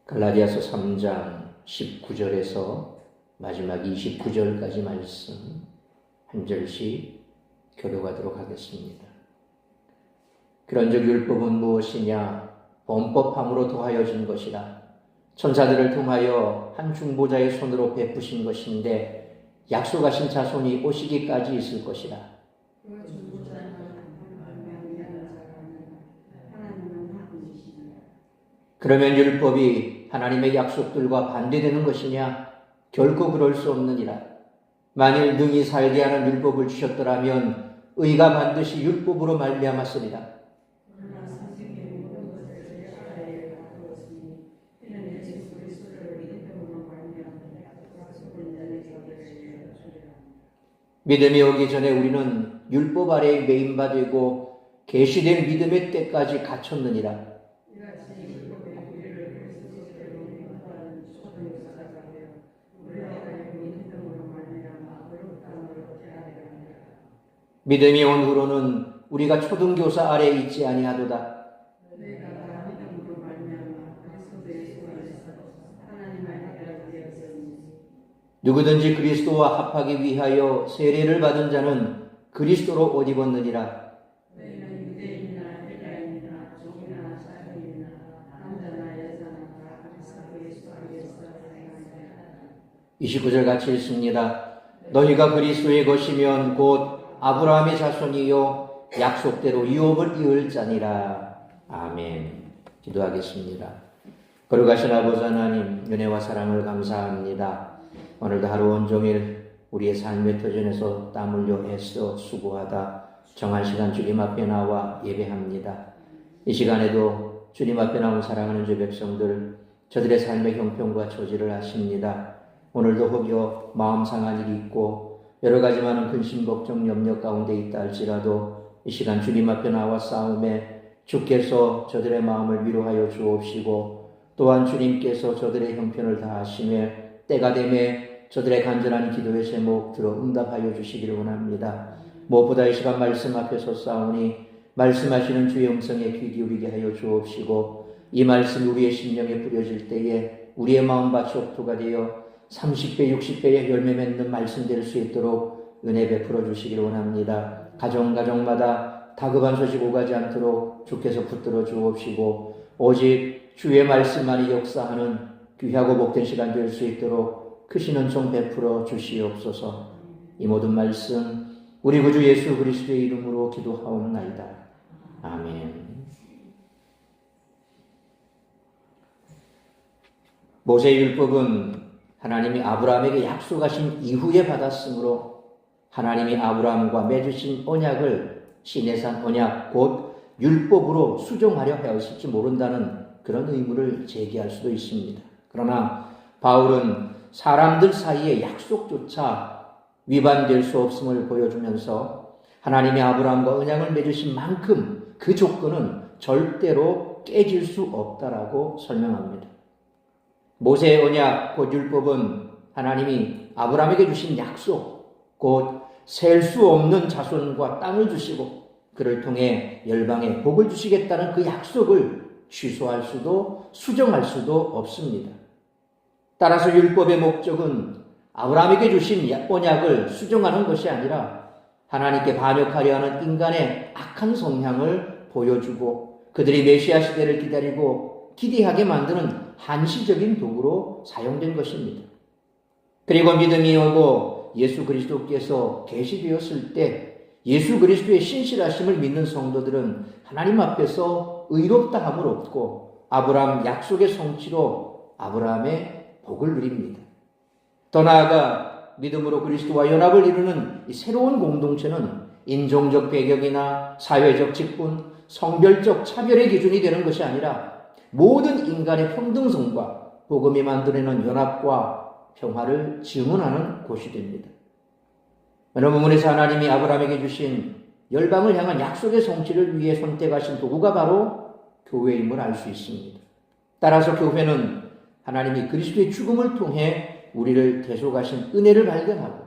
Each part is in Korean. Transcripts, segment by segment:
갈라디아서 3장 19절에서 마지막 29절까지 말씀 한 절씩 교독하도록 하겠습니다. 그런즉 율법은 무엇이냐? 범법함으로 더하여진 것이라. 천사들을 통하여 한 중보자의 손으로 베푸신 것인데 약속하신 자손이 오시기까지 있을 것이라. 그러면 율법이 하나님의 약속들과 반대되는 것이냐? 결코 그럴 수 없느니라. 만일 능히 살게 하는 율법을 주셨더라면 의가 반드시 율법으로 말미암았으리라. 믿음이 오기 전에 우리는 율법 아래에 매인바 되고 계시된 믿음의 때까지 갇혔느니라. 믿음이 온 후로는 우리가 초등교사 아래에 있지 아니하도다. 누구든지 그리스도와 합하기 위하여 세례를 받은 자는 그리스도로 옷 입었느니라. 29절 같이 읽습니다. 너희가 그리스도의 것이면 곧 아브라함의 자손이요 약속대로 유업을 이을 자니라. 아멘. 기도하겠습니다. 거룩하신 아버지 하나님, 은혜와 사랑을 감사합니다. 오늘도 하루 온종일 우리의 삶의 터전에서 땀 흘려 애써 수고하다 정한 시간 주님 앞에 나와 예배합니다. 이 시간에도 주님 앞에 나온 사랑하는 주 백성들, 저들의 삶의 형편과 처지를 아십니다. 오늘도 혹여 마음 상한 일이 있고 여러 가지 많은 근심, 걱정, 염려 가운데 있다 할지라도 이 시간 주님 앞에 나와 싸움에 주께서 저들의 마음을 위로하여 주옵시고 또한 주님께서 저들의 형편을 다 아시며 때가 되매 저들의 간절한 기도의 제목 들어 응답하여 주시기를 원합니다. 무엇보다 이 시간 말씀 앞에서 싸우니 말씀하시는 주의 음성에 귀 기울이게 하여 주옵시고 이 말씀이 우리의 심령에 뿌려질 때에 우리의 마음밭이 옥토가 되어 30배, 60배의 열매 맺는 말씀 될 수 있도록 은혜 베풀어 주시기를 원합니다. 가정마다 다급한 소식 오가지 않도록 주께서 붙들어 주옵시고 오직 주의 말씀만이 역사하는 귀하고 복된 시간 될 수 있도록 크신 은총 베풀어 주시옵소서. 이 모든 말씀 우리 구주 예수 그리스도의 이름으로 기도하옵나이다. 아멘. 모세율법은 하나님이 아브라함에게 약속하신 이후에 받았으므로 하나님이 아브라함과 맺으신 언약을 시내산 언약 곧 율법으로 수정하려 하였을지 모른다는 그런 의문을 제기할 수도 있습니다. 그러나 바울은 사람들 사이의 약속조차 위반될 수 없음을 보여주면서 하나님이 아브라함과 언약을 맺으신 만큼 그 조건은 절대로 깨질 수 없다라고 설명합니다. 모세의 언약 곧 율법은 하나님이 아브라함에게 주신 약속 곧 셀 수 없는 자손과 땅을 주시고 그를 통해 열방에 복을 주시겠다는 그 약속을 취소할 수도 수정할 수도 없습니다. 따라서 율법의 목적은 아브라함에게 주신 언약을 수정하는 것이 아니라 하나님께 반역하려 하는 인간의 악한 성향을 보여주고 그들이 메시아 시대를 기다리고 기대하게 만드는 한시적인 도구로 사용된 것입니다. 그리고 믿음이 오고 예수 그리스도께서 계시되었을 때 예수 그리스도의 신실하심을 믿는 성도들은 하나님 앞에서 의롭다 함을 얻고 아브라함 약속의 성취로 아브라함의 복을 누립니다. 더 나아가 믿음으로 그리스도와 연합을 이루는 이 새로운 공동체는 인종적 배경이나 사회적 직분, 성별적 차별의 기준이 되는 것이 아니라 모든 인간의 평등성과 복음이 만들어내는 연합과 평화를 증언하는 곳이 됩니다. 어느 부분에서 하나님이 아브라함에게 주신 열방을 향한 약속의 성취를 위해 선택하신 도구가 바로 교회임을 알 수 있습니다. 따라서 교회는 하나님이 그리스도의 죽음을 통해 우리를 대속하신 은혜를 발견하고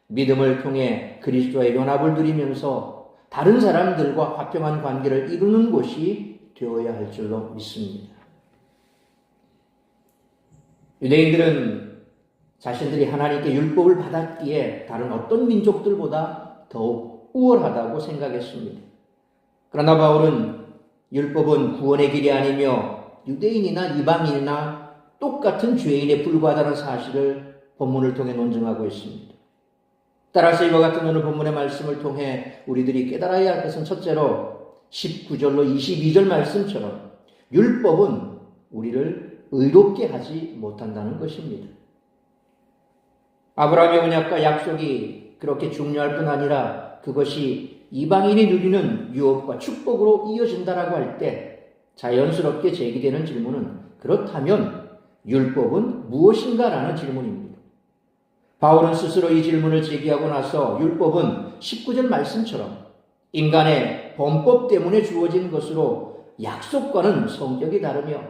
믿음을 통해 그리스도의 연합을 누리면서 다른 사람들과 화평한 관계를 이루는 곳이 되어야 할 줄로 믿습니다. 유대인들은 자신들이 하나님께 율법을 받았기에 다른 어떤 민족들보다 더욱 우월하다고 생각했습니다. 그러나 바울은 율법은 구원의 길이 아니며 유대인이나 이방인이나 똑같은 죄인에 불과하다는 사실을 본문을 통해 논증하고 있습니다. 따라서 이와 같은 오늘 본문의 말씀을 통해 우리들이 깨달아야 할 것은 첫째로 19절로 22절 말씀처럼 율법은 우리를 의롭게 하지 못한다는 것입니다. 아브라함의 언약과 약속이 그렇게 중요할 뿐 아니라 그것이 이방인이 누리는 유업과 축복으로 이어진다라고 할 때 자연스럽게 제기되는 질문은 그렇다면 율법은 무엇인가라는 질문입니다. 바울은 스스로 이 질문을 제기하고 나서 율법은 19절 말씀처럼 인간의 범법 때문에 주어진 것으로 약속과는 성격이 다르며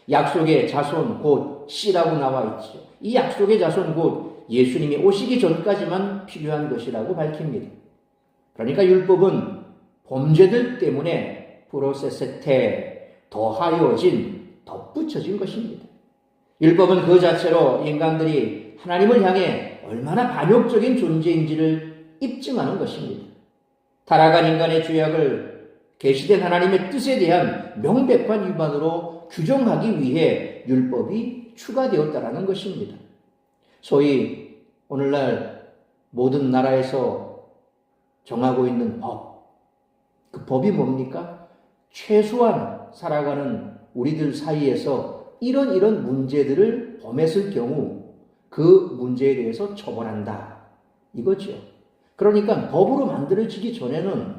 약속의 자손 곧 씨라고 나와 있죠. 이 약속의 자손 곧 예수님이 오시기 전까지만 필요한 것이라고 밝힙니다. 그러니까 율법은 범죄들 때문에 프로세스테 더하여진 덧붙여진 것입니다. 율법은 그 자체로 인간들이 하나님을 향해 얼마나 반역적인 존재인지를 입증하는 것입니다. 타락한 인간의 죄악을 계시된 하나님의 뜻에 대한 명백한 위반으로 규정하기 위해 율법이 추가되었다라는 것입니다. 소위 오늘날 모든 나라에서 정하고 있는 법, 그 법이 뭡니까? 최소한 살아가는 우리들 사이에서 이런 문제들을 범했을 경우 그 문제에 대해서 처벌한다. 이거죠. 그러니까 법으로 만들어지기 전에는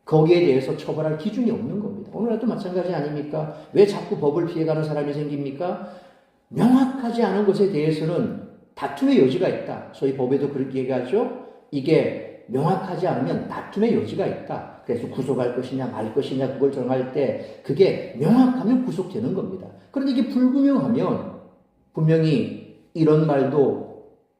거기에 대해서 처벌할 기준이 없는 겁니다. 오늘날도 마찬가지 아닙니까? 왜 자꾸 법을 피해가는 사람이 생깁니까? 명확하지 않은 것에 대해서는 다툼의 여지가 있다. 소위 법에도 그렇게 얘기하죠. 이게 명확하지 않으면 다툼의 여지가 있다. 그래서 구속할 것이냐 말 것이냐 그걸 정할 때 그게 명확하면 구속되는 겁니다. 그런데 이게 불분명하면 분명히 이런 말도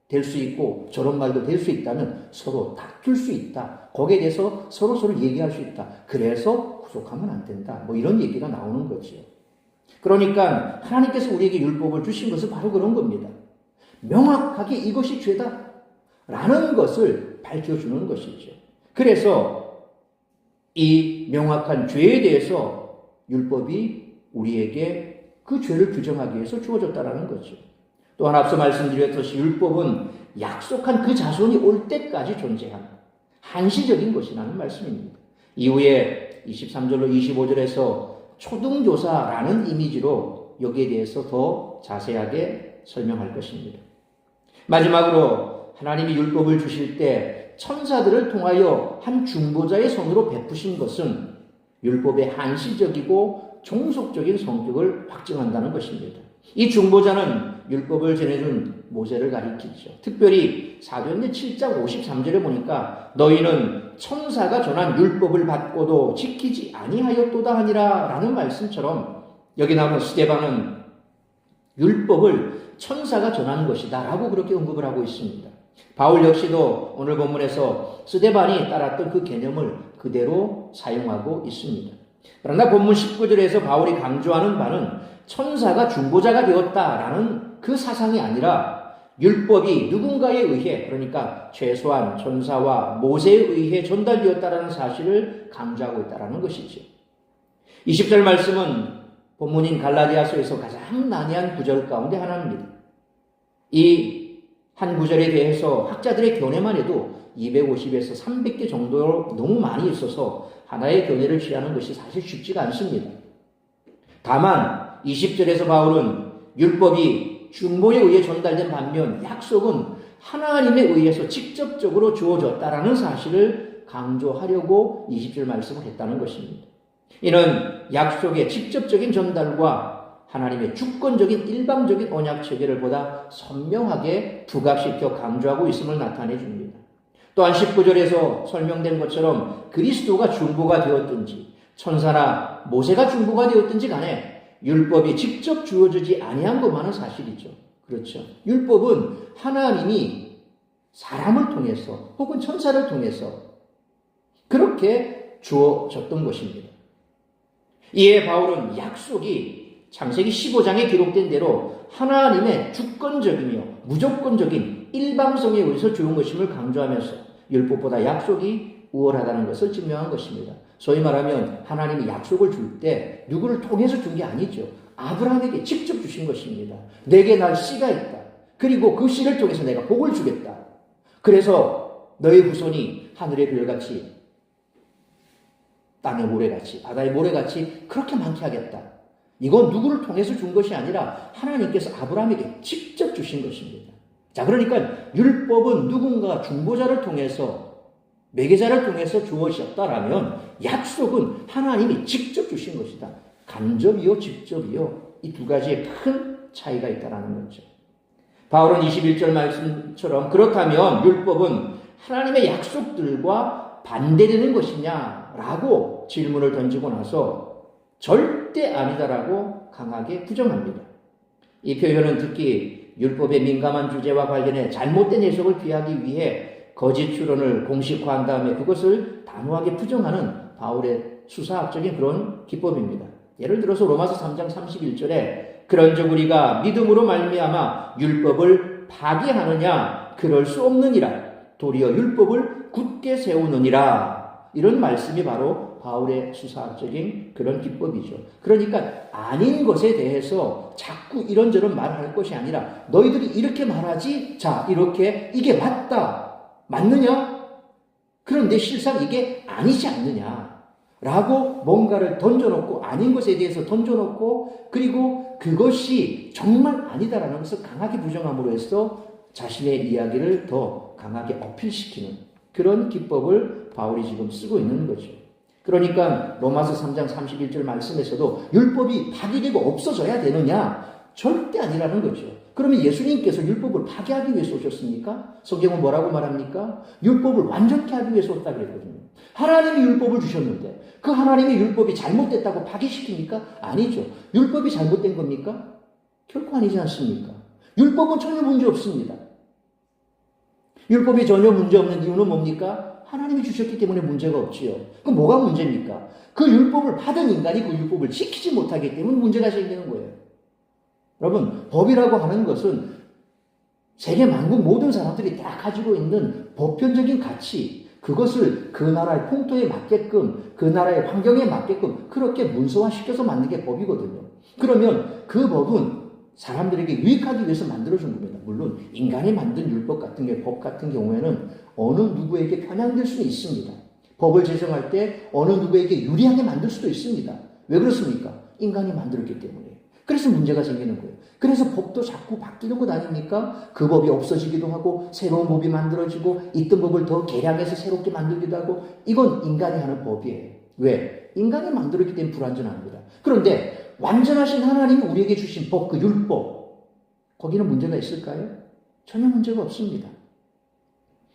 될 수 있고 저런 말도 될 수 있다면 서로 다툴 수 있다. 거기에 대해서 서로 얘기할 수 있다. 그래서 구속하면 안 된다. 뭐 이런 얘기가 나오는 거죠. 그러니까 하나님께서 우리에게 율법을 주신 것은 바로 그런 겁니다. 명확하게 이것이 죄다 라는 것을 밝혀주는 것이죠. 그래서 이 명확한 죄에 대해서 율법이 우리에게 그 죄를 규정하기 위해서 주어졌다는 거죠. 또한 앞서 말씀드렸듯이 율법은 약속한 그 자손이 올 때까지 존재하는 한시적인 것이라는 말씀입니다. 이후에 23절로 25절에서 초등교사라는 이미지로 여기에 대해서 더 자세하게 설명할 것입니다. 마지막으로 하나님이 율법을 주실 때 천사들을 통하여 한 중보자의 손으로 베푸신 것은 율법의 한시적이고 종속적인 성격을 확증한다는 것입니다. 이 중보자는 율법을 전해준 모세를 가리키죠. 특별히 사도행전 7장 53절에 보니까 너희는 천사가 전한 율법을 받고도 지키지 아니하였도다 하니라 라는 말씀처럼 여기 나오는 스데반은 율법을 천사가 전한 것이다 라고 그렇게 언급을 하고 있습니다. 바울 역시도 오늘 본문에서 스데반이 따랐던 그 개념을 그대로 사용하고 있습니다. 그러나 본문 19절에서 바울이 강조하는 바는 천사가 중보자가 되었다라는 그 사상이 아니라 율법이 누군가에 의해 그러니까 최소한 천사와 모세에 의해 전달되었다라는 사실을 강조하고 있다는 것이죠. 20절 말씀은 본문인 갈라디아서에서 가장 난해한 구절 가운데 하나입니다. 이 한 구절에 대해서 학자들의 견해만 해도 250에서 300개 정도로 너무 많이 있어서 하나의 견해를 취하는 것이 사실 쉽지가 않습니다. 다만 20절에서 바울은 율법이 중보에 의해 전달된 반면 약속은 하나님에 의해서 직접적으로 주어졌다라는 사실을 강조하려고 20절 말씀을 했다는 것입니다. 이는 약속의 직접적인 전달과 하나님의 주권적인 일방적인 언약 체계를 보다 선명하게 부각시켜 강조하고 있음을 나타내 줍니다. 또한 19절에서 설명된 것처럼 그리스도가 중보가 되었든지 천사나 모세가 중보가 되었든지 간에 율법이 직접 주어지지 아니한 것만은 사실이죠. 그렇죠. 율법은 하나님이 사람을 통해서 혹은 천사를 통해서 그렇게 주어졌던 것입니다. 이에 바울은 약속이 창세기 15장에 기록된 대로 하나님의 주권적이며 무조건적인 일방성에 의해서 주는 것임을 강조하면서 율법보다 약속이 우월하다는 것을 증명한 것입니다. 소위 말하면 하나님이 약속을 줄 때 누구를 통해서 준 게 아니죠. 아브라함에게 직접 주신 것입니다. 내게 날 씨가 있다. 그리고 그 씨를 통해서 내가 복을 주겠다. 그래서 너의 후손이 하늘의 별같이 땅의 모래같이 바다의 모래같이 그렇게 많게 하겠다. 이건 누구를 통해서 준 것이 아니라 하나님께서 아브라함에게 직접 주신 것입니다. 자, 그러니까 율법은 누군가 중보자를 통해서 매개자를 통해서 주어졌다라면 약속은 하나님이 직접 주신 것이다. 간접이요 직접이요 이 두 가지의 큰 차이가 있다는 거죠. 바울은 21절 말씀처럼 그렇다면 율법은 하나님의 약속들과 반대되는 것이냐라고 질문을 던지고 나서 절대 아니다라고 강하게 부정합니다. 이 표현은 특히 율법의 민감한 주제와 관련해 잘못된 해석을 피하기 위해 거짓 추론을 공식화한 다음에 그것을 단호하게 부정하는 바울의 수사학적인 그런 기법입니다. 예를 들어서 로마서 3장 31절에 그런즉 우리가 믿음으로 말미암아 율법을 파기하느냐 그럴 수 없느니라 도리어 율법을 굳게 세우느니라 이런 말씀이 바로 바울의 수사학적인 그런 기법이죠. 그러니까 아닌 것에 대해서 자꾸 이런저런 말할 것이 아니라 너희들이 이렇게 말하지 자 이렇게 이게 맞느냐? 그런데 실상 이게 아니지 않느냐? 라고 뭔가를 던져놓고 아닌 것에 대해서 던져놓고 그리고 그것이 정말 아니다라는 것을 강하게 부정함으로 해서 자신의 이야기를 더 강하게 어필시키는 그런 기법을 바울이 지금 쓰고 있는 거죠. 그러니까 로마서 3장 31절 말씀에서도 율법이 파기되고 없어져야 되느냐? 절대 아니라는 거죠. 그러면 예수님께서 율법을 파괴하기 위해서 오셨습니까? 성경은 뭐라고 말합니까? 율법을 완전케 하기 위해서 왔다 그랬거든요. 하나님이 율법을 주셨는데 그 하나님의 율법이 잘못됐다고 파괴시킵니까? 아니죠. 율법이 잘못된 겁니까? 결코 아니지 않습니까? 율법은 전혀 문제 없습니다. 율법이 전혀 문제 없는 이유는 뭡니까? 하나님이 주셨기 때문에 문제가 없지요. 그럼 뭐가 문제입니까? 그 율법을 받은 인간이 그 율법을 지키지 못하기 때문에 문제가 생기는 거예요. 여러분, 법이라고 하는 것은 세계 만국 모든 사람들이 다 가지고 있는 보편적인 가치, 그것을 그 나라의 풍토에 맞게끔, 그 나라의 환경에 맞게끔 그렇게 문서화시켜서 만든 게 법이거든요. 그러면 그 법은 사람들에게 유익하기 위해서 만들어준 겁니다. 물론 인간이 만든 율법 같은 게 법 같은 경우에는 어느 누구에게 편향될 수는 있습니다. 법을 제정할 때 어느 누구에게 유리하게 만들 수도 있습니다. 왜 그렇습니까? 인간이 만들었기 때문에. 그래서 문제가 생기는 거예요. 그래서 법도 자꾸 바뀌는 것 아닙니까? 그 법이 없어지기도 하고 새로운 법이 만들어지고 있던 법을 더 개량해서 새롭게 만들기도 하고 이건 인간이 하는 법이에요. 왜? 인간이 만들었기 때문에 불완전합니다. 그런데 완전하신 하나님이 우리에게 주신 법, 그 율법 거기는 문제가 있을까요? 전혀 문제가 없습니다.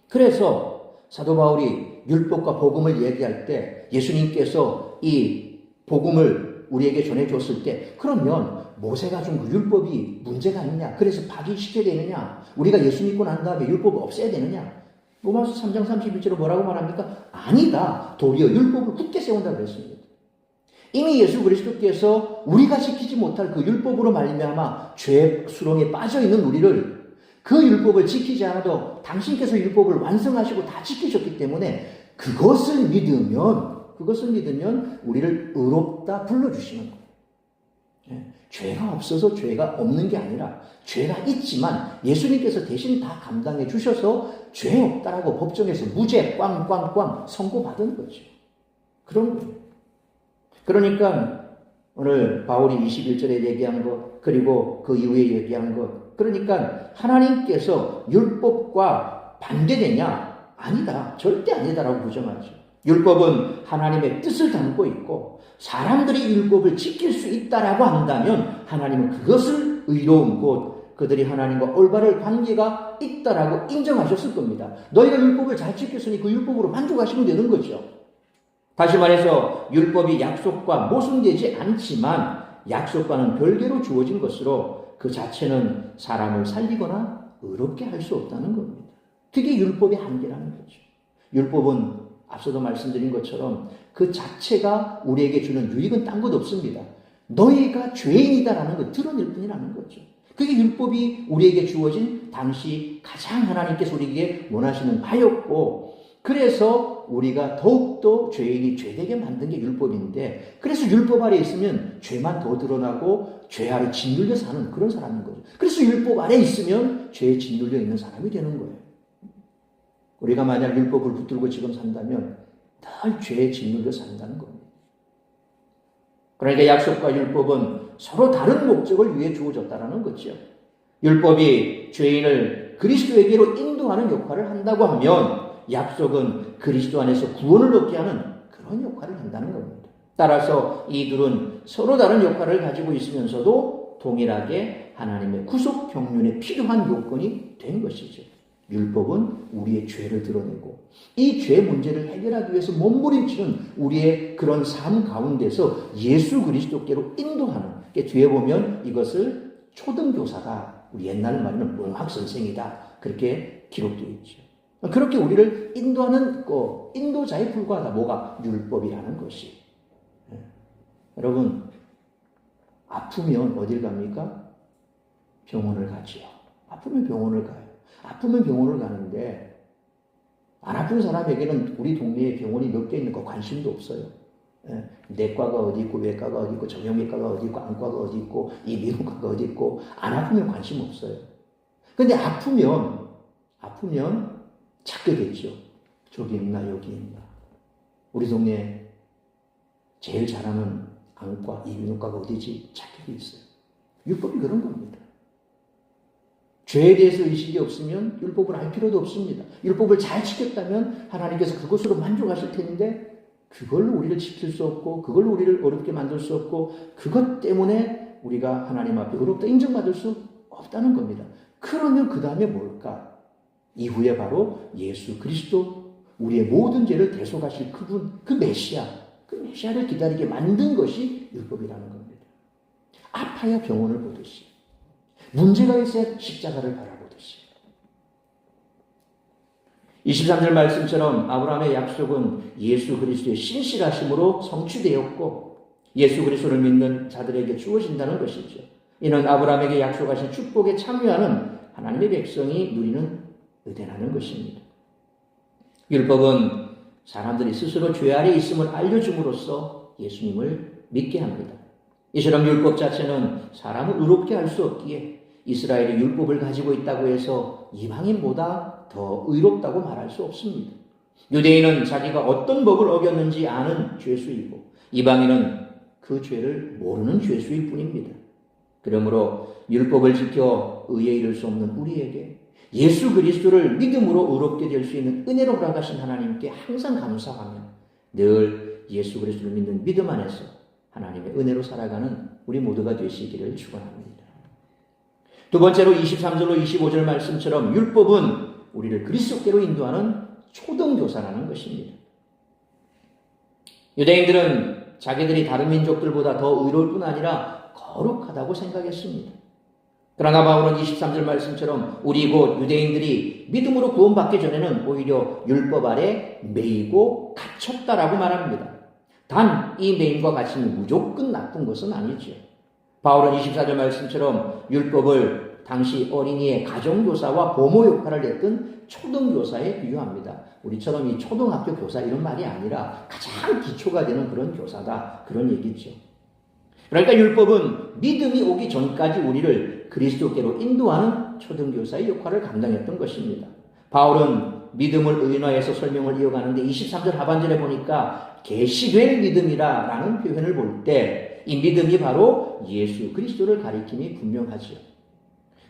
그래서 사도 바울이 율법과 복음을 얘기할 때 예수님께서 이 복음을 우리에게 전해줬을 때 그러면 모세가 준 그 율법이 문제가 아니냐? 그래서 파기시켜야 되느냐? 우리가 예수 믿고 난 다음에 율법을 없애야 되느냐? 로마서 3장 31절에 뭐라고 말합니까? 아니다. 도리어 율법을 굳게 세운다고 그랬습니다. 이미 예수 그리스도께서 우리가 지키지 못할 그 율법으로 말미암아 죄 수렁에 빠져있는 우리를 그 율법을 지키지 않아도 당신께서 율법을 완성하시고 다 지키셨기 때문에 그것을 믿으면 우리를 의롭다 불러주시는 거예요. 죄가 없어서 죄가 없는 게 아니라 죄가 있지만 예수님께서 대신 다 감당해 주셔서 죄 없다라고 법정에서 무죄 꽝꽝꽝 선고받은 거죠. 그런 거예요. 그러니까 오늘 바울이 21절에 얘기한 것 그리고 그 이후에 얘기한 것 그러니까 하나님께서 율법과 반대되냐? 아니다. 절대 아니다라고 부정하죠. 율법은 하나님의 뜻을 담고 있고 사람들이 율법을 지킬 수 있다라고 한다면 하나님은 그것을 의로운 곧 그들이 하나님과 올바른 관계가 있다라고 인정하셨을 겁니다. 너희가 율법을 잘 지켰으니 그 율법으로 만족하시면 되는 거죠. 다시 말해서 율법이 약속과 모순되지 않지만 약속과는 별개로 주어진 것으로 그 자체는 사람을 살리거나 의롭게 할 수 없다는 겁니다. 그게 율법의 한계라는 거죠. 율법은 앞서도 말씀드린 것처럼 그 자체가 우리에게 주는 유익은 딴 것 없습니다. 너희가 죄인이다라는 걸 드러낼 뿐이라는 거죠. 그게 율법이 우리에게 주어진 당시 가장 하나님께서 우리에게 원하시는 바였고, 그래서 우리가 더욱더 죄인이 죄되게 만든 게 율법인데, 그래서 율법 아래 있으면 죄만 더 드러나고 죄 아래 짓눌려 사는 그런 사람인 거죠. 그래서 율법 아래 있으면 죄에 짓눌려 있는 사람이 되는 거예요. 우리가 만약 율법을 붙들고 지금 산다면 늘 죄에 짓눌려 산다는 겁니다. 그러니까 약속과 율법은 서로 다른 목적을 위해 주어졌다는 거죠. 율법이 죄인을 그리스도에게로 인도하는 역할을 한다고 하면 약속은 그리스도 안에서 구원을 얻게 하는 그런 역할을 한다는 겁니다. 따라서 이 둘은 서로 다른 역할을 가지고 있으면서도 동일하게 하나님의 구속 경륜에 필요한 요건이 된 것이죠. 율법은 우리의 죄를 드러내고 이 죄 문제를 해결하기 위해서 몸부림치는 우리의 그런 삶 가운데서 예수 그리스도께로 인도하는, 뒤에 보면 이것을 초등교사다, 우리 옛날 말로는 몽학선생이다, 그렇게 기록되어 있죠. 그렇게 우리를 인도하는 인도자에 불과하다. 뭐가? 율법이라는 것이. 여러분, 아프면 어딜 갑니까? 병원을 가지요. 아프면 병원을 가요. 아프면 병원을 가는데 안 아픈 사람에게는 우리 동네에 병원이 몇 개 있는 거 관심도 없어요. 내과가 어디 있고 외과가 어디 있고 정형외과가 어디 있고 안과가 어디 있고 이비인후과가 어디 있고, 안 아프면 관심 없어요. 근데 아프면 찾게 됐죠. 저기 있나 여기 있나. 우리 동네에 제일 잘하는 안과 이비인후과가 어디지 찾게 돼 있어요. 율법이 그런 겁니다. 죄에 대해서 의식이 없으면 율법을 알 필요도 없습니다. 율법을 잘 지켰다면 하나님께서 그것으로 만족하실 텐데, 그걸로 우리를 지킬 수 없고 그걸로 우리를 어렵게 만들 수 없고 그것 때문에 우리가 하나님 앞에 의롭다 인정받을 수 없다는 겁니다. 그러면 그 다음에 뭘까? 이후에 바로 예수 그리스도, 우리의 모든 죄를 대속하실 그분, 그 메시아를 기다리게 만든 것이 율법이라는 겁니다. 아파야 병원을 보듯이, 문제가 있어야 십자가를 바라보듯이. 23절 말씀처럼 아브라함의 약속은 예수 그리스도의 신실하심으로 성취되었고 예수 그리스도를 믿는 자들에게 주어진다는 것이죠. 이는 아브라함에게 약속하신 축복에 참여하는 하나님의 백성이 누리는 은혜라는 것입니다. 율법은 사람들이 스스로 죄 아래 있음을 알려줌으로써 예수님을 믿게 합니다. 이처럼 율법 자체는 사람을 의롭게 할 수 없기에 이스라엘이 율법을 가지고 있다고 해서 이방인보다 더 의롭다고 말할 수 없습니다. 유대인은 자기가 어떤 법을 어겼는지 아는 죄수이고 이방인은 그 죄를 모르는 죄수일 뿐입니다. 그러므로 율법을 지켜 의에 이를 수 없는 우리에게 예수 그리스도를 믿음으로 의롭게 될 수 있는 은혜로 허락하신 하나님께 항상 감사하며 늘 예수 그리스도를 믿는 믿음 안에서 하나님의 은혜로 살아가는 우리 모두가 되시기를 축원합니다. 두 번째로 23절로 25절 말씀처럼 율법은 우리를 그리스도께로 인도하는 초등교사라는 것입니다. 유대인들은 자기들이 다른 민족들보다 더 의로울 뿐 아니라 거룩하다고 생각했습니다. 그러나 바울은 23절 말씀처럼 우리 곧 유대인들이 믿음으로 구원받기 전에는 오히려 율법 아래 매이고 갇혔다라고 말합니다. 단 이 매임과 갇힘이 무조건 나쁜 것은 아니죠. 바울은 24절 말씀처럼 율법을 당시 어린이의 가정교사와 보모 역할을 했던 초등교사에 비유합니다. 우리처럼 이 초등학교 교사 이런 말이 아니라 가장 기초가 되는 그런 교사다, 그런 얘기죠. 그러니까 율법은 믿음이 오기 전까지 우리를 그리스도께로 인도하는 초등교사의 역할을 감당했던 것입니다. 바울은 믿음을 의인화해서 설명을 이어가는데 23절 하반절에 보니까 계시될 믿음이라는 표현을 볼 때 이 믿음이 바로 예수 그리스도를 가리킴이 분명하죠.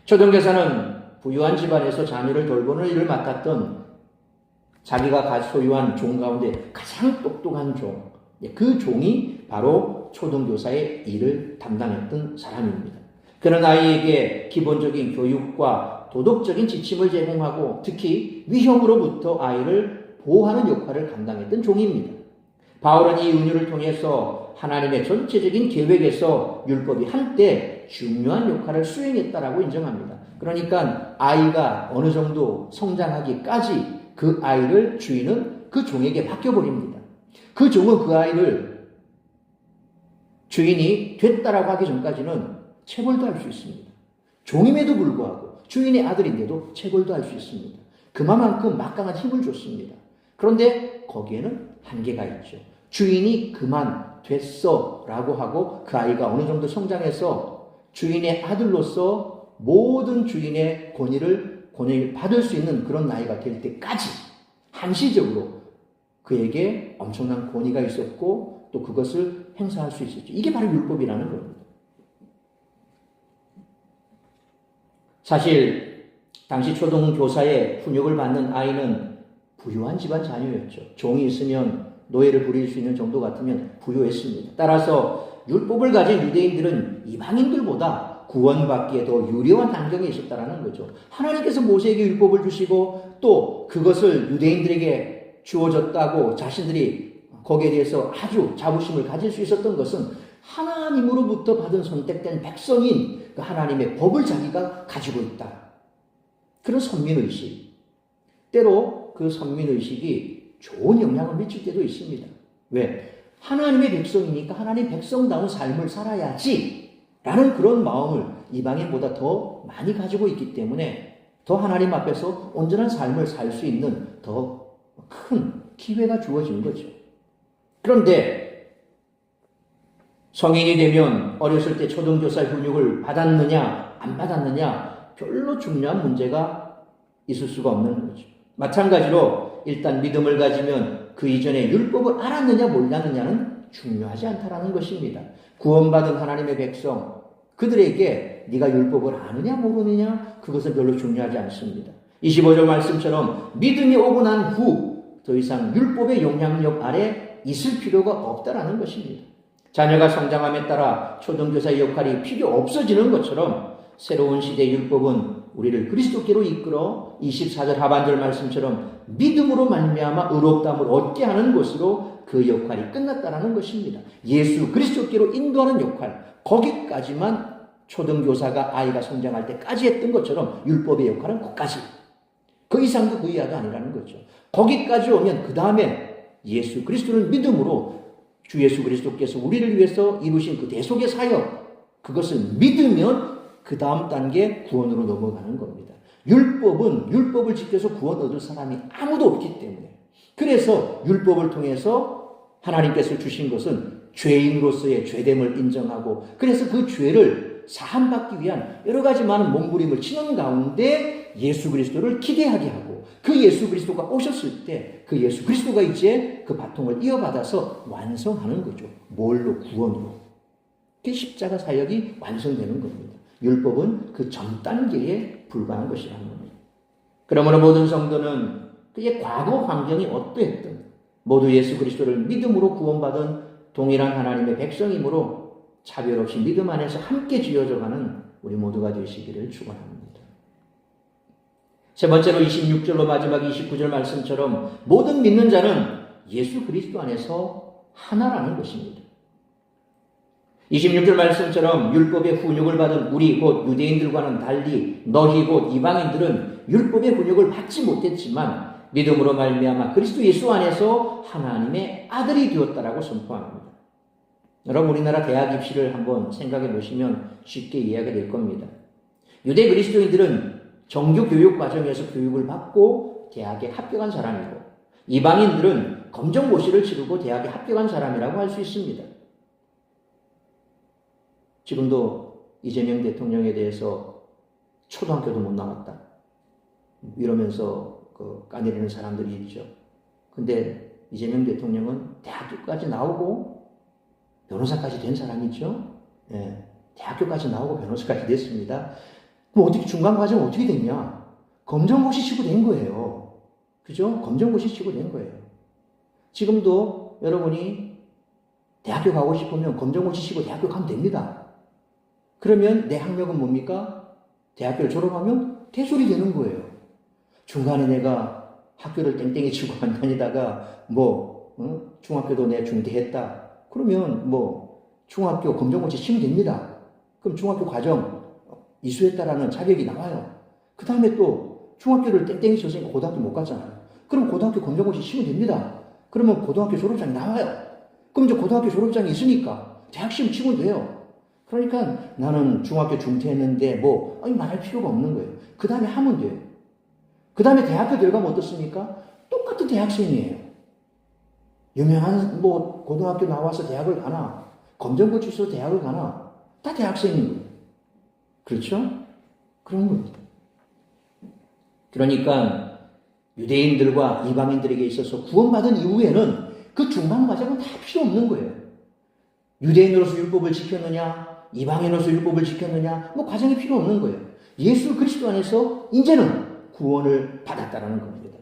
초등교사는 부유한 집안에서 자녀를 돌보는 일을 맡았던 자기가 소유한 종 가운데 가장 똑똑한 종, 그 종이 바로 초등교사의 일을 담당했던 사람입니다. 그는 아이에게 기본적인 교육과 도덕적인 지침을 제공하고 특히 위험으로부터 아이를 보호하는 역할을 감당했던 종입니다. 바울은 이 은유를 통해서 하나님의 전체적인 계획에서 율법이 한때 중요한 역할을 수행했다라고 인정합니다. 그러니까 아이가 어느 정도 성장하기까지 그 아이를 주인은 그 종에게 맡겨버립니다. 그 종은 그 아이를 주인이 됐다라고 하기 전까지는 체벌도 할 수 있습니다. 종임에도 불구하고 주인의 아들인데도 체벌도 할 수 있습니다. 그만큼 막강한 힘을 줬습니다. 그런데 거기에는 한계가 있죠. 주인이 그만 됐어 라고 하고 그 아이가 어느 정도 성장해서 주인의 아들로서 모든 주인의 권위를 받을 수 있는 그런 나이가 될 때까지 한시적으로 그에게 엄청난 권위가 있었고 또 그것을 행사할 수 있었죠. 이게 바로 율법이라는 겁니다. 사실 당시 초등교사의 훈육을 받는 아이는 부유한 집안 자녀였죠. 종이 있으면 노예를 부릴 수 있는 정도 같으면 부유했습니다. 따라서 율법을 가진 유대인들은 이방인들보다 구원받기에 더 유리한 환경에 있었다는 거죠. 하나님께서 모세에게 율법을 주시고 또 그것을 유대인들에게 주어졌다고 자신들이 거기에 대해서 아주 자부심을 가질 수 있었던 것은 하나님으로부터 받은 선택된 백성인 그 하나님의 법을 자기가 가지고 있다. 그런 선민의식. 때로 그 선민의식이 좋은 영향을 미칠 때도 있습니다. 왜? 하나님의 백성이니까 하나님 백성다운 삶을 살아야지 라는 그런 마음을 이방인보다 더 많이 가지고 있기 때문에 더 하나님 앞에서 온전한 삶을 살 수 있는 더 큰 기회가 주어진 거죠. 그런데 성인이 되면 어렸을 때 초등교사 훈육을 받았느냐 안 받았느냐 별로 중요한 문제가 있을 수가 없는 거죠. 마찬가지로 일단 믿음을 가지면 그 이전에 율법을 알았느냐 몰랐느냐는 중요하지 않다라는 것입니다. 구원받은 하나님의 백성 그들에게 네가 율법을 아느냐 모르느냐 그것은 별로 중요하지 않습니다. 25절 말씀처럼 믿음이 오고 난 후 더 이상 율법의 영향력 아래 있을 필요가 없다라는 것입니다. 자녀가 성장함에 따라 초등교사의 역할이 필요 없어지는 것처럼 새로운 시대의 율법은 우리를 그리스도께로 이끌어 24절 하반절 말씀처럼 믿음으로 말미암아 의롭다함을 얻게 하는 것으로 그 역할이 끝났다는 것입니다. 예수 그리스도께로 인도하는 역할, 거기까지만 초등교사가 아이가 성장할 때까지 했던 것처럼 율법의 역할은 거기까지. 그 이상도 그 이하도 아니라는 거죠. 거기까지 오면 그 다음에 예수 그리스도를 믿음으로 주 예수 그리스도께서 우리를 위해서 이루신 그 대속의 사역, 그것을 믿으면 그 다음 단계 구원으로 넘어가는 겁니다. 율법은 율법을 지켜서 구원 얻을 사람이 아무도 없기 때문에 그래서 율법을 통해서 하나님께서 주신 것은 죄인으로서의 죄됨을 인정하고 그래서 그 죄를 사함받기 위한 여러 가지 많은 몸부림을 치는 가운데 예수 그리스도를 기대하게 하고 그 예수 그리스도가 오셨을 때 그 예수 그리스도가 이제 그 바통을 이어받아서 완성하는 거죠. 뭘로? 구원으로. 그 십자가 사역이 완성되는 겁니다. 율법은 그 전 단계에 불과한 것이라는 겁니다. 그러므로 모든 성도는 그의 과거 환경이 어떠했든 모두 예수 그리스도를 믿음으로 구원받은 동일한 하나님의 백성이므로 차별 없이 믿음 안에서 함께 지어져가는 우리 모두가 되시기를 축원합니다. 세 번째로 26절로 마지막 29절 말씀처럼 모든 믿는 자는 예수 그리스도 안에서 하나라는 것입니다. 26절 말씀처럼 율법의 훈육을 받은 우리 곧 유대인들과는 달리 너희 곧 이방인들은 율법의 훈육을 받지 못했지만 믿음으로 말미암아 그리스도 예수 안에서 하나님의 아들이 되었다라고 선포합니다. 여러분 우리나라 대학 입시를 한번 생각해 보시면 쉽게 이해가 될 겁니다. 유대 그리스도인들은 정규 교육 과정에서 교육을 받고 대학에 합격한 사람이고 이방인들은 검정고시를 치르고 대학에 합격한 사람이라고 할 수 있습니다. 지금도 이재명 대통령에 대해서 초등학교도 못 나왔다 이러면서 까내리는 사람들이 있죠. 근데 이재명 대통령은 대학교까지 나오고 변호사까지 된 사람이죠. 네, 대학교까지 나오고 변호사까지 됐습니다. 그럼 어떻게 중간 과정 어떻게 됐냐? 검정고시 치고 된 거예요. 그죠? 검정고시 치고 된 거예요. 지금도 여러분이 대학교 가고 싶으면 검정고시 치고 대학교 가면 됩니다. 그러면 내 학력은 뭡니까? 대학교를 졸업하면 대졸이 되는 거예요. 중간에 내가 학교를 땡땡이 치고 안 다니다가 중학교도 내 중퇴했다. 그러면 중학교 검정고시 치면 됩니다. 그럼 중학교 과정 이수했다라는 자격이 나와요. 그 다음에 또 중학교를 땡땡이 쳤으니까 고등학교 못 갔잖아요. 그럼 고등학교 검정고시 치면 됩니다. 그러면 고등학교 졸업장이 나와요. 그럼 이제 고등학교 졸업장이 있으니까 대학 시험 치면 돼요. 그러니까 나는 중학교 중퇴했는데 말할 필요가 없는 거예요. 그 다음에 하면 돼요. 그 다음에 대학교 들어가면 어떻습니까? 똑같은 대학생이에요. 유명한 고등학교 나와서 대학을 가나, 검정고 출신으로 대학을 가나, 다 대학생인 거예요. 그렇죠? 그런 거예요. 그러니까 유대인들과 이방인들에게 있어서 구원받은 이후에는 그 중간 과정은 다 필요 없는 거예요. 유대인으로서 율법을 지켰느냐, 이방인으로서 율법을 지켰느냐, 과정이 필요 없는 거예요. 예수 그리스도 안에서 이제는 구원을 받았다라는 겁니다.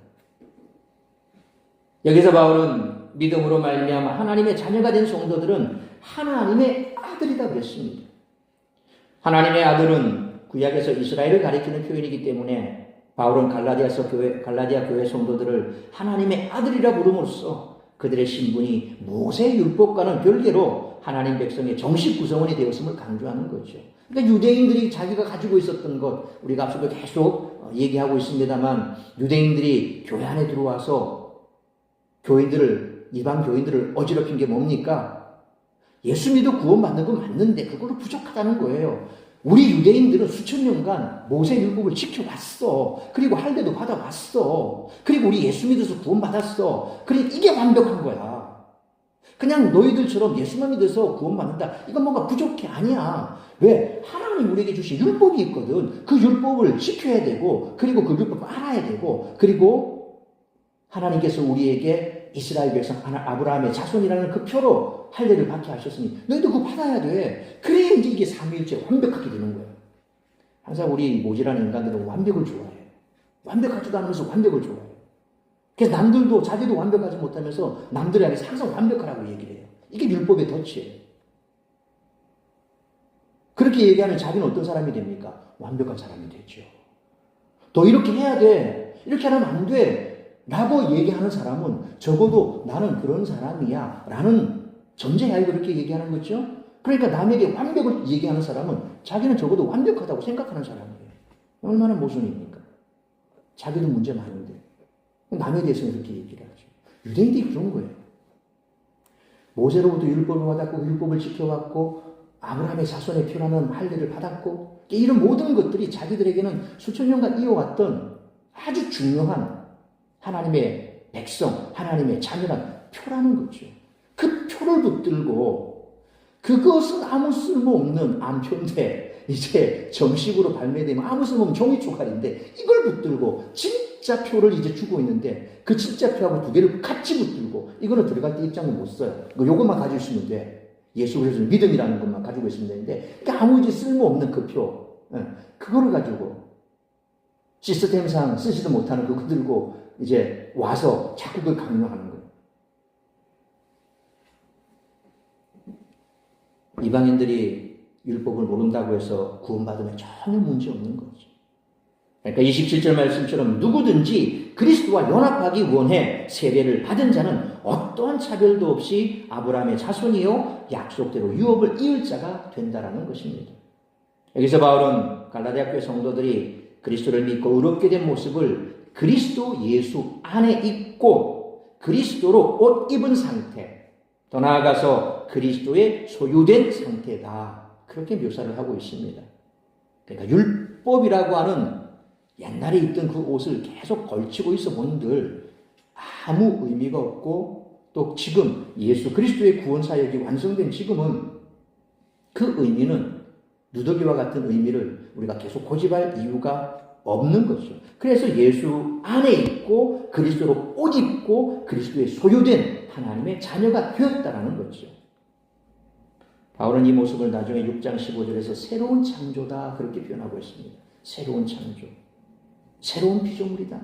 여기서 바울은 믿음으로 말미암아 하나님의 자녀가 된 성도들은 하나님의 아들이다 그랬습니다. 하나님의 아들은 구약에서 이스라엘을 가리키는 표현이기 때문에 바울은 갈라디아 교회 성도들을 하나님의 아들이라 부름으로써 그들의 신분이 모세의 율법과는 별개로 하나님 백성의 정식 구성원이 되었음을 강조하는 거죠. 그러니까 유대인들이 자기가 가지고 있었던 것, 우리가 앞서도 계속 얘기하고 있습니다만, 유대인들이 교회 안에 들어와서 이방 교인들을 어지럽힌 게 뭡니까? 예수 믿어 구원받는 건 맞는데 그걸로 부족하다는 거예요. 우리 유대인들은 수천 년간 모세 율법을 지켜왔어. 그리고 할례도 받아왔어. 그리고 우리 예수 믿어서 구원받았어. 그러니까 이게 완벽한 거야. 그냥 너희들처럼 예수만 믿어서 구원받는다. 이건 뭔가 부족해. 아니야. 왜? 하나님 우리에게 주신 율법이 있거든. 그 율법을 지켜야 되고, 그리고 그 율법을 알아야 되고, 그리고 하나님께서 우리에게 이스라엘 백성 아브라함의 자손이라는 그 표로 할례를 받게 하셨으니 너희도 그거 받아야 돼. 그래야 이제 이게 삼위일체 완벽하게 되는 거예요. 항상 우리 모질한 인간들은 완벽을 좋아해요. 완벽하지도 않으면서 완벽을 좋아해요. 그래서 남들도 자기도 완벽하지 못하면서 남들이 아니라 항상 완벽하라고 얘기를 해요. 이게 율법의 덫이에요. 그렇게 얘기하면 자기는 어떤 사람이 됩니까? 완벽한 사람이 되죠. 너 이렇게 해야 돼. 이렇게 하면 안 돼. 라고 얘기하는 사람은 적어도 나는 그런 사람이야 라는 전제하에 그렇게 얘기하는 거죠. 그러니까 남에게 완벽을 얘기하는 사람은 자기는 적어도 완벽하다고 생각하는 사람이에요. 얼마나 모순입니까? 자기도 문제 많은데 남에 대해서는 그렇게 얘기를 하죠. 유대인들이 그런 거예요. 모세로부터 율법을 받았고 율법을 지켜왔고 아브라함의 자손의 피라는 할례를 받았고 이런 모든 것들이 자기들에게는 수천 년간 이어왔던 아주 중요한 하나님의 백성, 하나님의 자녀란 표라는 거죠. 그 표를 붙들고 그것은 아무 쓸모없는 암표인데 이제 정식으로 발매되면 아무 쓸모없는 종이 쪼가리인데 이걸 붙들고 진짜 표를 이제 주고 있는데 그 진짜 표하고 두 개를 같이 붙들고 이거는 들어갈 때 입장은 못 써요. 요것만 가지고 있으면 돼. 예수 그리스도 믿음이라는 것만 가지고 있으면 되는데 그러니까 아무 이제 쓸모없는 그 표, 그거를 가지고 시스템상 쓰지도 못하는 그거 들고 이제 와서 자꾸 그걸 강요하는 거예요. 이방인들이 율법을 모른다고 해서 구원받으면 전혀 문제 없는 거죠. 그러니까 27절 말씀처럼 누구든지 그리스도와 연합하기 원해 세례를 받은 자는 어떠한 차별도 없이 아브라함의 자손이요 약속대로 유업을 이을 자가 된다라는 것입니다. 여기서 바울은 갈라디아 교회 성도들이 그리스도를 믿고 의롭게 된 모습을 그리스도 예수 안에 있고 그리스도로 옷 입은 상태, 더 나아가서 그리스도의 소유된 상태다. 그렇게 묘사를 하고 있습니다. 그러니까 율법이라고 하는 옛날에 입던 그 옷을 계속 걸치고 있어 본들 아무 의미가 없고 또 지금 예수 그리스도의 구원 사역이 완성된 지금은 그 의미는 누더기와 같은 의미를 우리가 계속 고집할 이유가 없는 거죠. 그래서 예수 안에 있고 그리스도로 옷 입고 그리스도의 소유된 하나님의 자녀가 되었다라는 거죠. 바울은 이 모습을 나중에 6장 15절에서 새로운 창조다 그렇게 표현하고 있습니다. 새로운 창조. 새로운 피조물이다.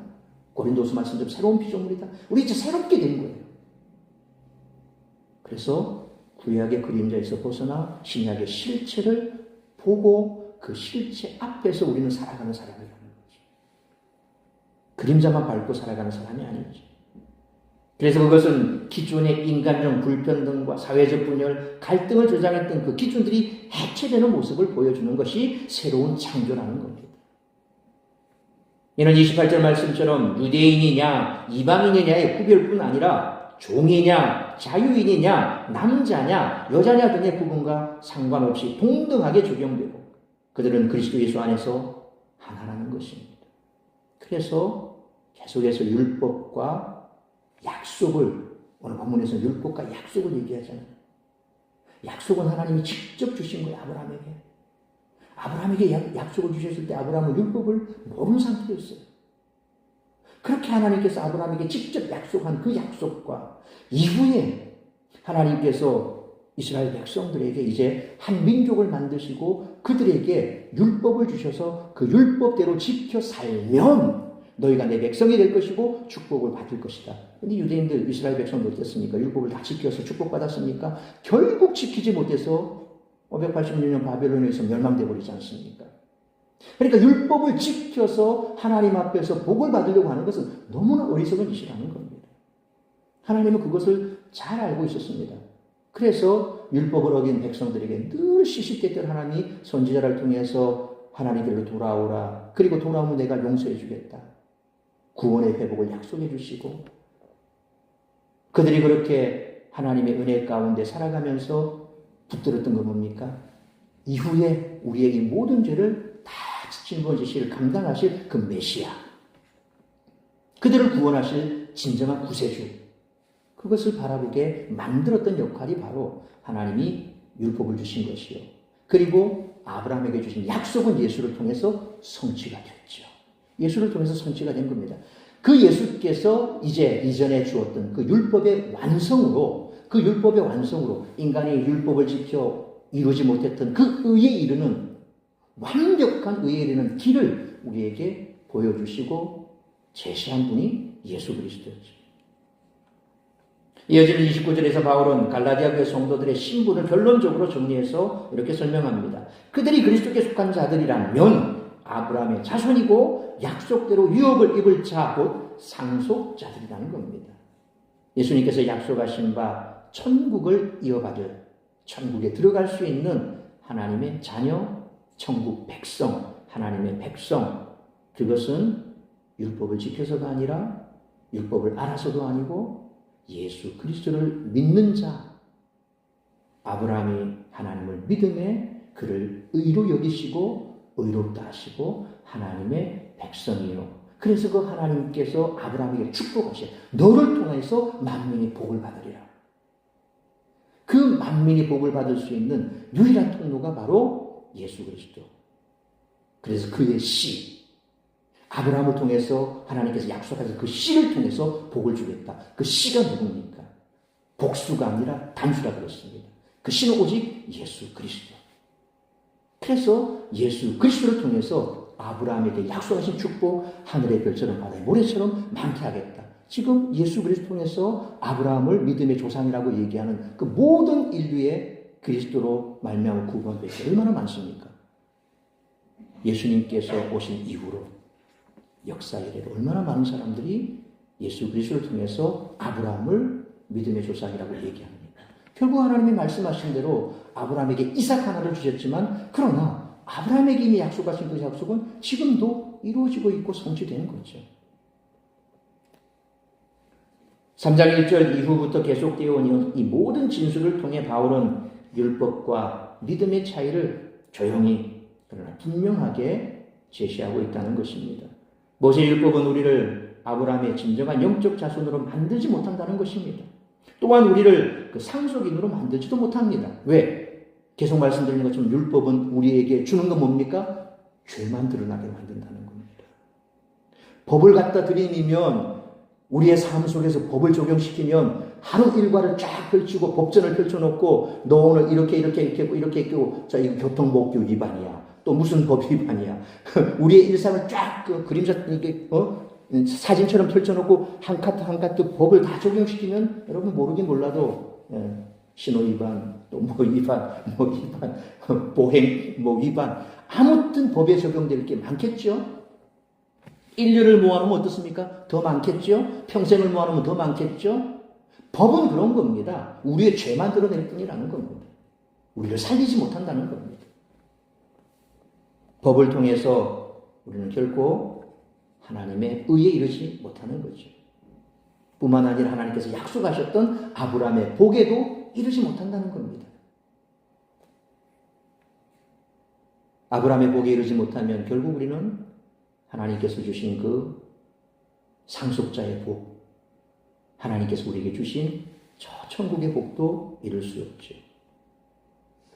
고린도서 말씀대로 새로운 피조물이다. 우리 이제 새롭게 된 거예요. 그래서 구약의 그림자에서 벗어나 신약의 실체를 보고 그 실체 앞에서 우리는 살아가는 사람이라는 거죠. 그림자만 밟고 살아가는 사람이 아니죠. 그래서 그것은 기존의 인간적 불평등과 사회적 분열, 갈등을 조장했던 그 기준들이 해체되는 모습을 보여주는 것이 새로운 창조라는 겁니다. 이는 28절 말씀처럼 유대인이냐 이방인이냐의 구별뿐 아니라 종이냐 자유인이냐, 남자냐, 여자냐 등의 구분과 상관없이 동등하게 적용되고 그들은 그리스도 예수 안에서 하나라는 것입니다. 그래서 계속해서 율법과 약속을, 오늘 본문에서 율법과 약속을 얘기하잖아요. 약속은 하나님이 직접 주신 거예요, 아브라함에게. 아브라함에게 약속을 주셨을 때 아브라함은 율법을 모르는 상태였어요. 그렇게 하나님께서 아브라함에게 직접 약속한 그 약속과 이후에 하나님께서 이스라엘 백성들에게 이제 한 민족을 만드시고 그들에게 율법을 주셔서 그 율법대로 지켜 살면 너희가 내 백성이 될 것이고 축복을 받을 것이다. 근데 유대인들, 이스라엘 백성들 어땠습니까? 율법을 다 지켜서 축복받았습니까? 결국 지키지 못해서 586년 바벨론에서 멸망되어 버리지 않습니까? 그러니까 율법을 지켜서 하나님 앞에서 복을 받으려고 하는 것은 너무나 어리석은 짓이라는 겁니다. 하나님은 그것을 잘 알고 있었습니다. 그래서 율법을 어긴 백성들에게 늘 시시때때로 하나님이 선지자를 통해서 하나님께로 돌아오라. 그리고 돌아오면 내가 용서해 주겠다. 구원의 회복을 약속해 주시고 그들이 그렇게 하나님의 은혜 가운데 살아가면서 붙들었던 건 뭡니까? 이후에 우리에게 모든 죄를 다 짊어지실, 감당하실 그 메시아. 그들을 구원하실 진정한 구세주. 그것을 바라보게 만들었던 역할이 바로 하나님이 율법을 주신 것이요. 그리고 아브라함에게 주신 약속은 예수를 통해서 성취가 됐죠. 예수를 통해서 성취가 된 겁니다. 그 예수께서 이제 이전에 주었던 그 율법의 완성으로, 그 율법의 완성으로 인간이 율법을 지켜 이루지 못했던 그 의에 이르는, 완벽한 의에 이르는 길을 우리에게 보여주시고 제시한 분이 예수 그리스도였죠. 이어지는 29절에서 바울은 갈라디아 교회 성도들의 신분을 결론적으로 정리해서 이렇게 설명합니다. 그들이 그리스도께 속한 자들이라면 아브라함의 자손이고 약속대로 유업을 입을 자 곧 상속자들이라는 겁니다. 예수님께서 약속하신 바 천국을 이어받을, 천국에 들어갈 수 있는 하나님의 자녀, 천국 백성, 하나님의 백성, 그것은 율법을 지켜서가 아니라 율법을 알아서도 아니고 예수 그리스도를 믿는 자, 아브라함이 하나님을 믿음에 그를 의로 여기시고 의롭다 하시고 하나님의 백성이요. 그래서 그 하나님께서 아브라함에게 축복하셔. 너를 통해서 만민이 복을 받으리라. 그 만민이 복을 받을 수 있는 유일한 통로가 바로 예수 그리스도. 그래서 그의 씨, 아브라함을 통해서 하나님께서 약속하신 그 씨를 통해서 복을 주겠다. 그 씨가 누굽니까? 복수가 아니라 단수라 그랬습니다. 그 씨는 오직 예수 그리스도. 그래서 예수 그리스도를 통해서 아브라함에게 약속하신 축복, 하늘의 별처럼 바다의 모래처럼 많게 하겠다. 지금 예수 그리스도 통해서 아브라함을 믿음의 조상이라고 얘기하는 그 모든 인류의 그리스도로 말미암아 구원된 게 얼마나 많습니까? 예수님께서 오신 이후로 역사 이래로 얼마나 많은 사람들이 예수 그리스도를 통해서 아브라함을 믿음의 조상이라고 얘기합니다. 결국 하나님이 말씀하신 대로 아브라함에게 이삭 하나를 주셨지만 그러나 아브라함에게 이미 약속하신 그 약속은 지금도 이루어지고 있고 성취되는 거죠. 3장 1절 이후부터 계속되어 온 이 모든 진술을 통해 바울은 율법과 믿음의 차이를 조용히 그러나 분명하게 제시하고 있다는 것입니다. 모세율법은 우리를 아브라함의 진정한 영적 자손으로 만들지 못한다는 것입니다. 또한 우리를 그 상속인으로 만들지도 못합니다. 왜? 계속 말씀드리는 것처럼 율법은 우리에게 주는 건 뭡니까? 죄만 드러나게 만든다는 겁니다. 법을 갖다 들이미면 우리의 삶 속에서 법을 적용시키면 하루 일과를 쫙 펼치고 법전을 펼쳐놓고 너 오늘 이렇게 했고 자 이거 교통법규 위반이야. 또 무슨 법 위반이야. 우리의 일상을 쫙 그 그림자 이렇게 사진처럼 펼쳐놓고 한 카트 한 카트 법을 다 적용시키면 여러분 모르긴 몰라도 신호 위반, 또 뭐 위반, 보행 위반 아무튼 법에 적용될 게 많겠죠. 인류를 모아놓으면 어떻습니까? 더 많겠죠. 평생을 모아놓으면 더 많겠죠. 법은 그런 겁니다. 우리의 죄만 드러낼 뿐이라는 겁니다. 우리를 살리지 못한다는 겁니다. 법을 통해서 우리는 결코 하나님의 의에 이르지 못하는 거죠. 뿐만 아니라 하나님께서 약속하셨던 아브라함의 복에도 이르지 못한다는 겁니다. 아브라함의 복에 이르지 못하면 결국 우리는 하나님께서 주신 그 상속자의 복, 하나님께서 우리에게 주신 저 천국의 복도 이룰 수 없죠.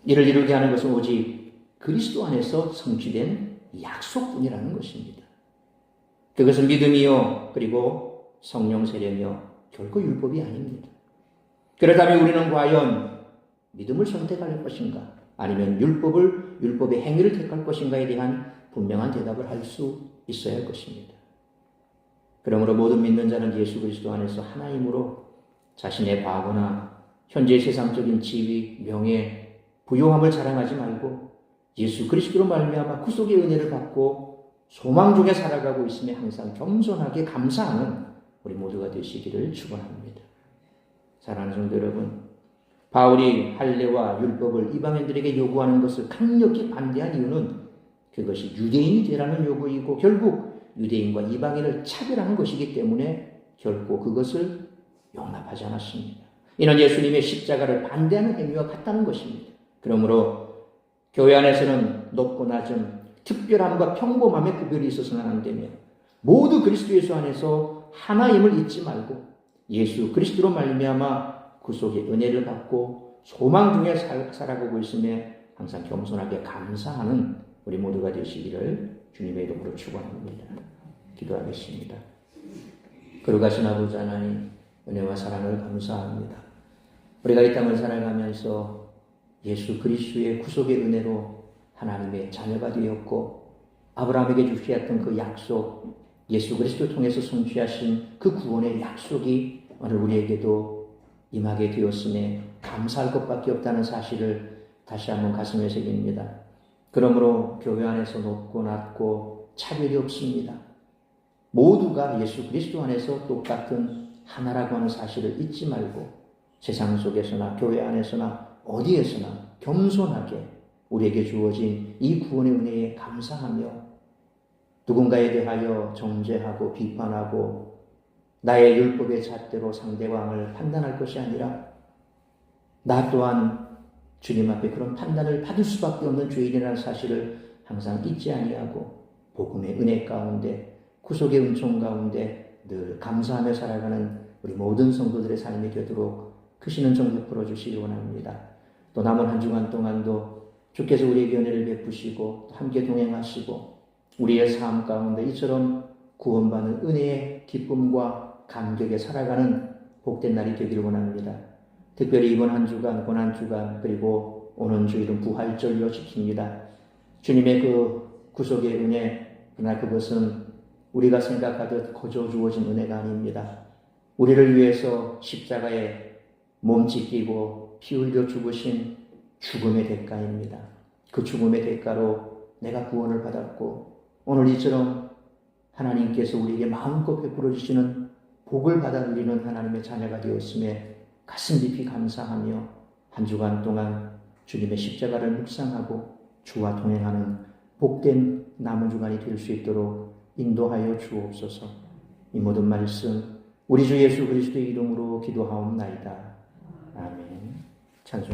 이를 이루게 하는 것은 오직 그리스도 안에서 성취된 약속뿐이라는 것입니다. 그것은 믿음이요, 그리고 성령 세례며 결코 율법이 아닙니다. 그렇다면 우리는 과연 믿음을 선택할 것인가, 아니면 율법의 행위를 택할 것인가에 대한 분명한 대답을 할 수 있어야 할 것입니다. 그러므로 모든 믿는 자는 예수 그리스도 안에서 하나님으로 자신의 과거나 현재의 세상적인 지위, 명예, 부요함을 자랑하지 말고 예수 그리스도로 말미암아 구속의 은혜를 받고 소망 중에 살아가고 있음에 항상 겸손하게 감사하는 우리 모두가 되시기를 축원합니다. 사랑하는 성도 여러분, 바울이 할례와 율법을 이방인들에게 요구하는 것을 강력히 반대한 이유는 그것이 유대인이 되라는 요구이고 결국 유대인과 이방인을 차별하는 것이기 때문에 결코 그것을 용납하지 않았습니다. 이는 예수님의 십자가를 반대하는 행위와 같다는 것입니다. 그러므로 교회 안에서는 높고 낮음, 특별함과 평범함의 구별이 있어서는 안 되며 모두 그리스도 예수 안에서 하나임을 잊지 말고 예수 그리스도로 말미암아 구속의 은혜를 받고 소망 중에 살아가고 있음에 항상 겸손하게 감사하는 우리 모두가 되시기를 주님의 이름으로 축원합니다. 기도하겠습니다. 거룩하신 아버지 하나님, 은혜와 사랑을 감사합니다. 우리가 이 땅을 살아가면서 예수 그리스도의 구속의 은혜로 하나님의 자녀가 되었고 아브라함에게 주셨던 그 약속, 예수 그리스도를 통해서 성취하신 그 구원의 약속이 오늘 우리에게도 임하게 되었음에 감사할 것밖에 없다는 사실을 다시 한번 가슴에 새깁니다. 그러므로 교회 안에서 높고 낮고 차별이 없습니다. 모두가 예수 그리스도 안에서 똑같은 하나라고 하는 사실을 잊지 말고 세상 속에서나 교회 안에서나 어디에서나 겸손하게 우리에게 주어진 이 구원의 은혜에 감사하며 누군가에 대하여 정죄하고 비판하고 나의 율법의 잣대로 상대방을 판단할 것이 아니라 나 또한 주님 앞에 그런 판단을 받을 수밖에 없는 죄인이라는 사실을 항상 잊지 아니하고 복음의 은혜 가운데 구속의 은총 가운데 늘 감사하며 살아가는 우리 모든 성도들의 삶이 되도록 크시는 정복 풀어주시기 원합니다. 또 남은 한 주간 동안도 주께서 우리에게 은혜를 베푸시고 함께 동행하시고 우리의 삶 가운데 이처럼 구원받는 은혜의 기쁨과 감격에 살아가는 복된 날이 되기를 원합니다. 특별히 이번 한 주간, 고난주간, 그리고 오는 주일은 부활절로 지킵니다. 주님의 그 구속의 은혜, 그러나 그것은 우리가 생각하듯 거저 주어진 은혜가 아닙니다. 우리를 위해서 십자가에 몸 찢기고 피 흘려 죽으신 죽음의 대가입니다. 그 죽음의 대가로 내가 구원을 받았고 오늘 이처럼 하나님께서 우리에게 마음껏 베풀어 주시는 복을 받아 누리는 하나님의 자녀가 되었음에 가슴 깊이 감사하며 한 주간 동안 주님의 십자가를 묵상하고 주와 동행하는 복된 남은 주간이 될 수 있도록 인도하여 주옵소서. 이 모든 말씀 우리 주 예수 그리스도의 이름으로 기도하옵나이다. 아멘. 찬송.